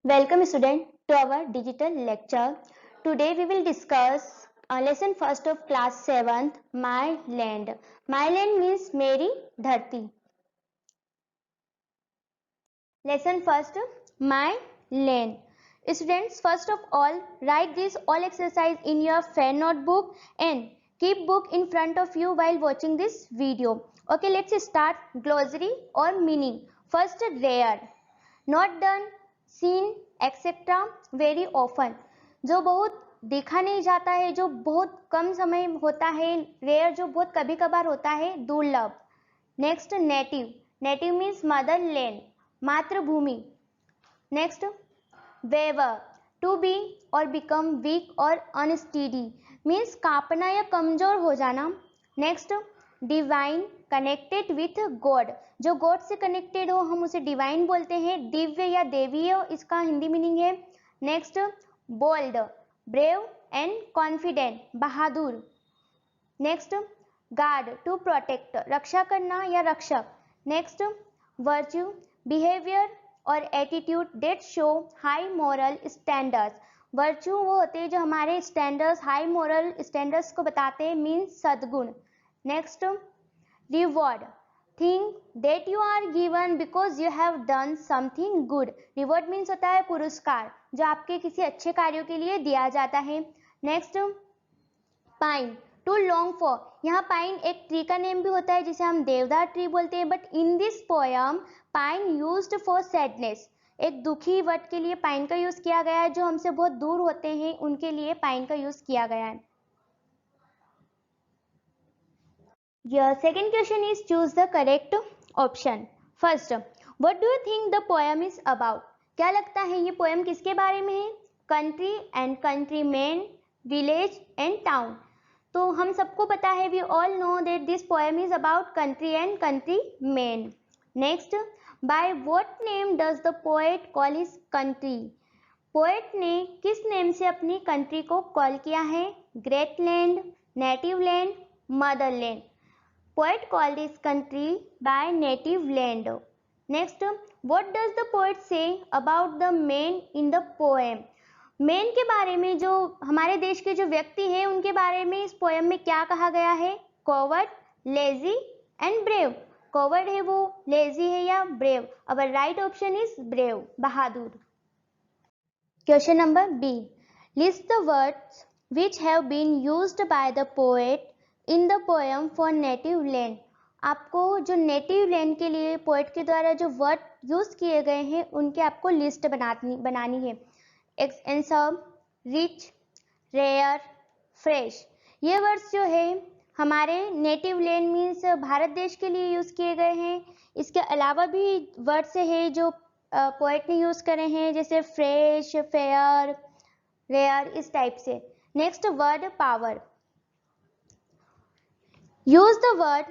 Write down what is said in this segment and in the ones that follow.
Welcome student to our digital lecture. Today we will discuss lesson first of class 7th My Land. My land means मेरी धरती. Lesson first My Land. Students, first of all write this all exercise in your fair notebook and keep book in front of you while watching this video. Okay, let's start. Glossary or meaning. First, rare, not done, seen, etcetera, very often, जो बहुत देखा नहीं जाता है, जो बहुत कम समय होता है, रेयर जो बहुत कभी कभार होता है, दुर्लभ. Next, native, native means mother land, मातृभूमि. नेक्स्ट, वेवर, टू बी और बिकम वीक और अनस्टीडी मीन्स कांपना या कमजोर हो जाना. Next, divine, connected with God, जो गॉड से कनेक्टेड हो हम उसे डिवाइन बोलते हैं, दिव्य या देवीय इसका हिंदी मीनिंग है. Next, bold, brave and confident, बहादुर. नेक्स्ट, गार्ड, टू प्रोटेक्ट, रक्षा करना या रक्षक. नेक्स्ट, वर्च्यू, बिहेवियर और attitude that show high moral standards. Virtue वो होते हैं जो हमारे स्टैंडर्ड्स, हाई मॉरल स्टैंडर्ड्स को बताते हैं, मीन्स सद्गुण. Next, reward, thing that you are given because you have done something good. Reward means होता है पुरस्कार, जो आपके किसी अच्छे कार्यों के लिए दिया जाता है. Next, pine, to long for, यहाँ पाइन एक ट्री का नेम भी होता है जिसे हम देवदार ट्री बोलते हैं, but in this poem pine used for sadness, एक दुखी वर्ड के लिए पाइन का यूज किया गया है, जो हमसे बहुत दूर होते हैं उनके लिए पाइन का यूज किया गया है. Your second question is choose the correct option. First, what do you think the poem is about? क्या लगता है ये पोएम किसके बारे में है? Country and countrymen, village and town. तो हम सबको पता है, we all know that this poem is about country and countrymen. Next, by what name does the poet call his country? Poet ने किस नेम से अपनी कंट्री को कॉल किया है? Great land, native land, Motherland. Poet called his country by native land. Next, what does the poet say about the men in the poem? Men के बारे में, जो हमारे देश के जो व्यक्ति हैं उनके बारे में इस पोएम में क्या कहा गया है? Coward, lazy and brave. Coward है वो, lazy है या brave? Our right option is brave, Bahadur. Question number B. List the words which have been used by the poet in the poem for native land. आपको जो native land के लिए poet के द्वारा जो वर्ड यूज किए गए हैं उनके आपको लिस्ट बनानी है. Answer, rich, rare, fresh. ये वर्ड्स जो है हमारे नेटिव लैंड मीन्स भारत देश के लिए यूज किए गए हैं. इसके अलावा भी वर्ड्स है जो पोएट ने यूज करे हैं, जैसे फ्रेश, फेयर, रेयर, इस टाइप से. Next word, power. Use the word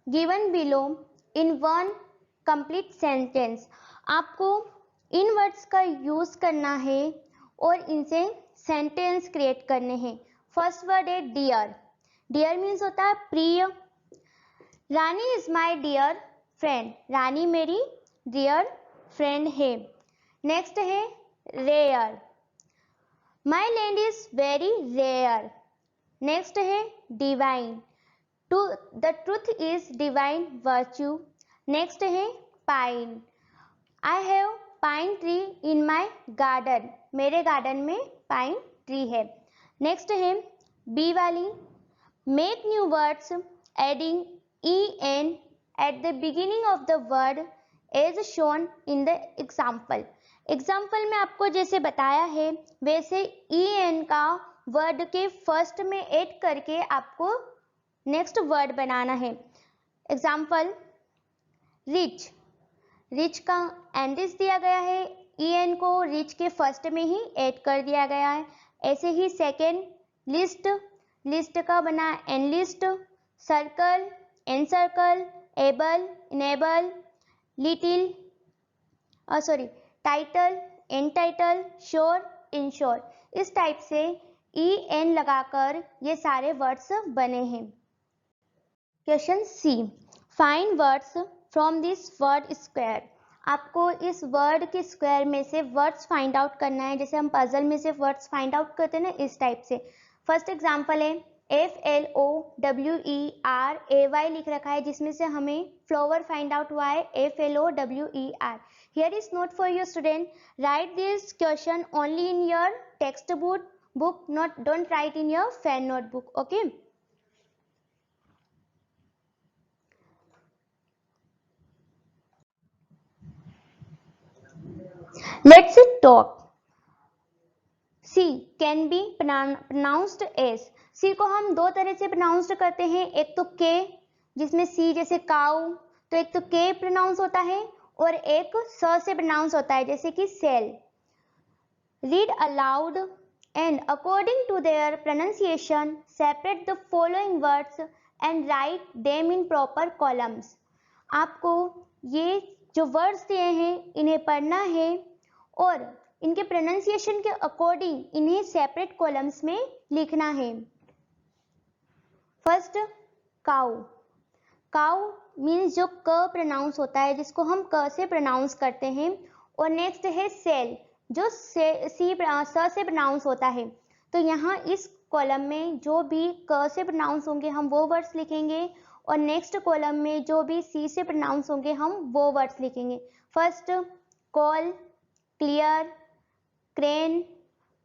given below in one complete sentence. आपको इन वर्ड्स का यूज करना है और इनसे सेंटेंस क्रिएट करने हैं. फर्स्ट वर्ड है डियर. डियर मीन्स होता है प्रिय. Rani is my dear friend. Rani मेरी डियर फ्रेंड है. नेक्स्ट है rare. My land is very rare. Next है divine. The truth is divine virtue. Next है pine. I have pine tree in my garden. मेरे garden में pine tree है. Next है B वाली. Make new words adding en at the beginning of the word as shown in the example. Example में आपको जैसे बताया है वैसे en का वर्ड के फर्स्ट में ऐड करके आपको नेक्स्ट वर्ड बनाना है. Example, rich. रिच का एंडिस दिया गया है, en को रिच के फर्स्ट में ही ऐड कर दिया गया है. ऐसे ही सेकेंड, लिस्ट. लिस्ट का बना enlist. Circle, encircle. Able, enable. Little, title, entitle. Sure, ensure. इस टाइप से en लगाकर ये सारे वर्ड्स बने हैं. Question C. Find words from this word square. आपको इस वर्ड के स्क्वायर में से वर्ड्स फाइंड आउट करना है, जैसे हम पजल में से वर्ड्स फाइंड आउट करते हैं ना, इस टाइप से। फर्स्ट एग्जांपल है FLOWERAY लिख रखा है, जिसमें से हमें फ्लावर फाइंड आउट हुआ है, FLOWER। Here is note for your student, right this question only in your text book, not don't write in your fan notebook, okay. Let's talk. C can be pronounced as. C को हम दो तरह से pronounce करते हैं, एक तो K जिसमें C जैसे काउ, तो एक तो K प्रोनाउंस होता है, और एक स से प्रोनाउंस होता है, जैसे कि cell. Read aloud and according to their pronunciation separate the following words and write them in proper columns. आपको ये जो वर्ड्स दिए हैं इन्हें पढ़ना है और इनके प्रोनाउंसिएशन के अकॉर्डिंग इन्हें सेपरेट कॉलम्स में लिखना है। फर्स्ट काउ, काउ मीन्स जो क प्रोनाउंस होता है, जिसको हम क से प्रोनाउंस करते हैं, और नेक्स्ट है सेल जो स से प्रोनाउंस होता है। तो यहाँ इस कॉलम में जो भी क से प्रोनाउंस होंगे हम वो वर्ड्स लिखेंगे, और नेक्स्ट कॉलम में जो भी सी से प्रोनाउंस होंगे हम वो वर्ड्स लिखेंगे। First call, clear, crane,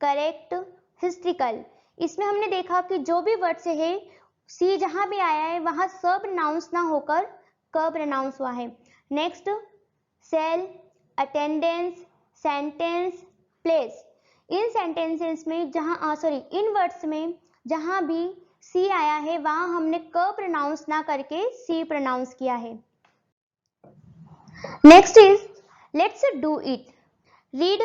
correct, historical. इसमें हमने देखा कि जो भी वर्ड से है सी जहां भी आया है वहां स प्रोनाउंस ना होकर क प्रोनाउंस हुआ है। Next cell, attendance, sentence, place. इन सेंटेंसेस में इन वर्ड्स में जहां भी सी आया है वहां हमने क प्रोनाउंस ना करके सी प्रोनाउंस किया है। Next is let's do it. Read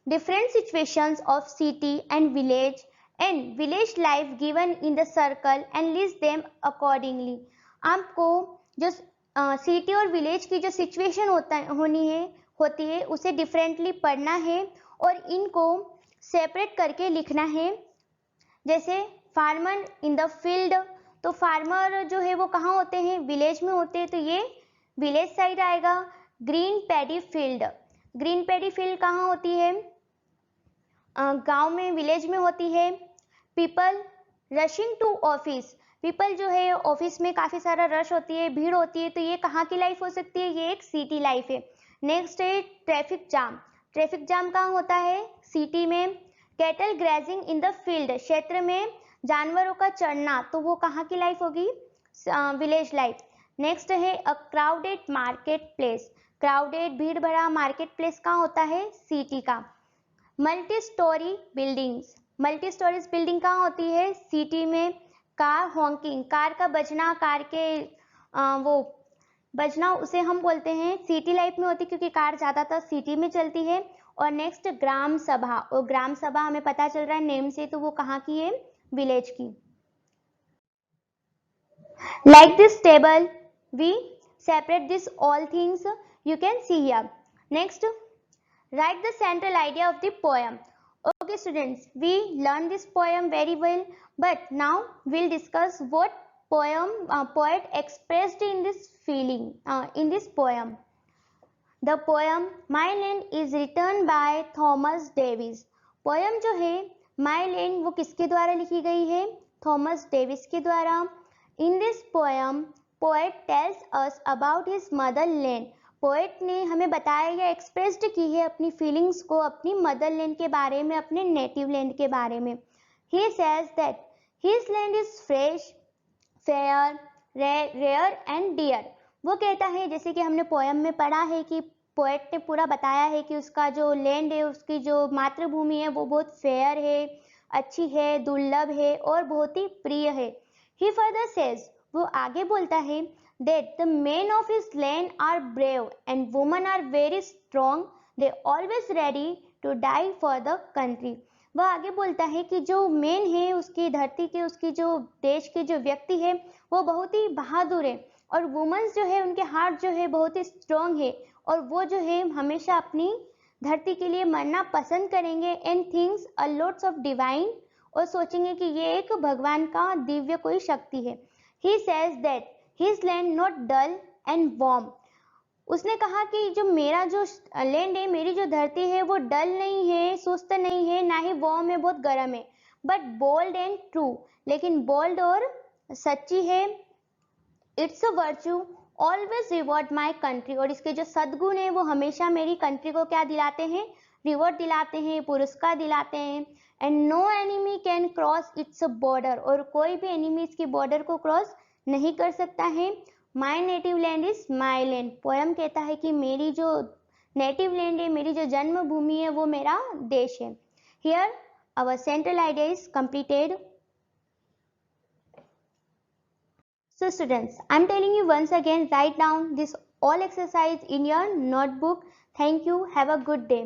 different situations of city and village life given in the circle and list them accordingly. आपको जो सिटी और विलेज की जो सिचुएशन होती है उसे डिफरेंटली पढ़ना है और इनको सेपरेट करके लिखना है। जैसे फार्मर इन द फील्ड, तो फार्मर जो है वो कहाँ होते हैं, विलेज में होते हैं, तो ये विलेज साइड आएगा। Green paddy field, green paddy field कहाँ होती है, गांव में, विलेज में होती है। People rushing to office, people जो है ऑफिस में काफी सारा रश होती है, भीड़ होती है, तो ये कहाँ की लाइफ हो सकती है, ये एक सिटी लाइफ है। नेक्स्ट है ट्रैफिक जाम, ट्रैफिक जाम कहाँ होता है, सिटी में। Cattle grazing in the field, क्षेत्र में जानवरों का चरना, तो वो कहाँ की लाइफ होगी, विलेज लाइफ। नेक्स्ट है a crowded market place, crowded भीड़ भरा मार्केट प्लेस कहाँ होता है, सिटी का। Multi storey buildings, multi storeys building कहाँ होती है, सिटी में। कार हॉकिंग, कार का बजना, कार के वो बजना उसे हम बोलते हैं सिटी लाइफ में होती है, क्योंकि कार ज्यादातर सिटी में चलती है। और नेक्स्ट ग्राम सभा, और ग्राम सभा हमें पता चल रहा है नेम से, तो वो कहाँ की है, विलेज की। Like this table we separate this all things you can see here. Next, write the central idea of the poem. Okay students, we learned this poem very well, but now we'll discuss what poet expressed in this feeling, in this poem. The poem My Land is written by Thomas Davis. Poem जो है My Land वो किसके द्वारा लिखी गई है, Thomas Davis के द्वारा। In this poem, poet tells us about his motherland. Poet ने हमें बताया या एक्सप्रेस्ड की है अपनी फीलिंग्स को अपनी मदरलैंड के बारे में, अपने नेटिव लैंड के बारे में। He says that his land is fresh, fair, rare and dear. वो कहता है, जैसे कि हमने पोएम में पढ़ा है कि पोएट ने पूरा बताया है कि उसका जो लैंड है, उसकी जो मातृभूमि है वो बहुत फेयर है, अच्छी है, दुर्लभ है और बहुत ही प्रिय है। He further says, वो आगे बोलता है that the men of his land are brave and women are very strong, they always ready to die for the country. वह आगे बोलता है कि जो मेन है उसकी धरती के, उसकी जो देश के जो व्यक्ति है वो बहुत ही बहादुर है, और वुमेन्स जो है उनके हार्ट जो है बहुत ही स्ट्रॉन्ग है, और वो जो है हमेशा अपनी धरती के लिए मरना पसंद करेंगे। And things a lots of divine, और सोचेंगे कि ये एक भगवान का दिव्य कोई शक्ति है। He says that his land not dull and warm, उसने कहा कि जो मेरा जो लैंड है, मेरी जो धरती है वो डल नहीं है, सुस्त नहीं है, ना ही वार्म है, बहुत गर्म है, बट बोल्ड एंड ट्रू, लेकिन बोल्ड और सच्ची है। It's a virtue always reward my country, और इसके जो सद्गुण है वो हमेशा मेरी कंट्री को क्या दिलाते हैं, रिवॉर्ड दिलाते हैं, पुरस्कार दिलाते हैं। And no enemy can cross its border, और कोई भी एनिमी इसकी बॉर्डर को क्रॉस नहीं कर सकता है। My native land is my land, poem कहता है कि मेरी जो नेटिव लैंड है, मेरी जो जन्मभूमि है, वो मेरा देश है। Here our central idea is completed. So students, I am telling you once again, write down this all exercise in your notebook. Thank you. Have a good day.